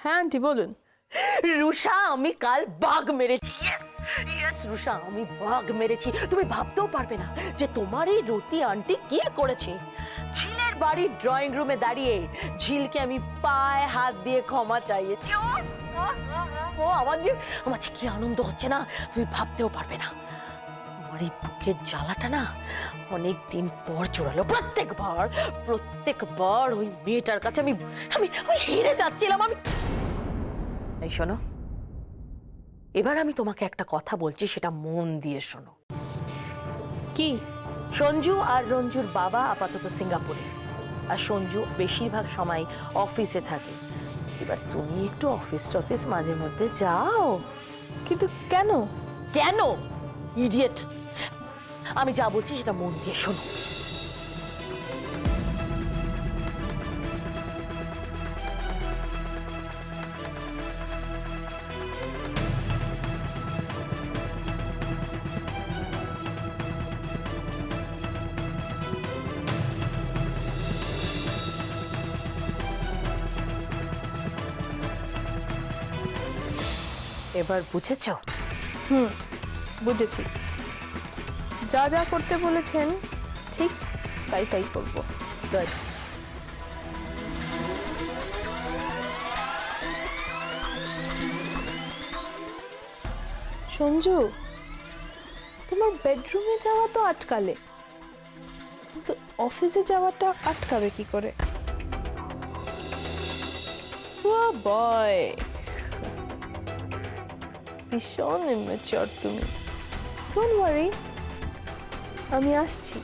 হ্যাঁ আন্টি বলুন। রুষা, আমি কাল বাঘ মেরেছি। ইয়েস ইয়েস রুষা, আমি বাঘ মেরেছি। তুমি ভাবতেও পারবে না যে তোমার এই রতি আন্টি কি করেছে। ঝিলের বাড়ির ড্রয়িং রুমে দাঁড়িয়ে ঝিলকে আমি পায়ে হাত দিয়ে ক্ষমা চাইয়েছি। আমার যে কি আনন্দ হচ্ছে না, তুমি ভাবতেও পারবে না। আমার এই বুকের জ্বালাটা না অনেক দিন পর জোরালো। প্রত্যেকবার ওই মেয়েটার কাছে আমি আমি আমি হেরে যাচ্ছিলাম। এই শোনো, এবার আমি তোমাকে একটা কথা বলছি, সেটা মন দিয়ে শোনো। কি? সঞ্জু আর রঞ্জুর বাবা আপাতত সিঙ্গাপুরে, আর সঞ্জু বেশিরভাগ সময় অফিসে থাকে। এবার তুমি একটু অফিস মাঝে মধ্যে যাও। কিন্তু কেন? কেন? ইডিয়েট! আমি যা বলছি সেটা মন দিয়ে শোনো। এবার বুঝেছো? বুঝেছি। যা যা করতে বলেছেন ঠিক তাই তাই করব। Good. সঞ্জু, তোমার বেডরুমে যাওয়া তো আটকালে, কিন্তু অফিসে যাওয়াটা আটকাবে কি করে? ও বয়, ভীষণ ইমেচিওর তুমি। ডোন্ট ওয়ারি, আমি আসছি।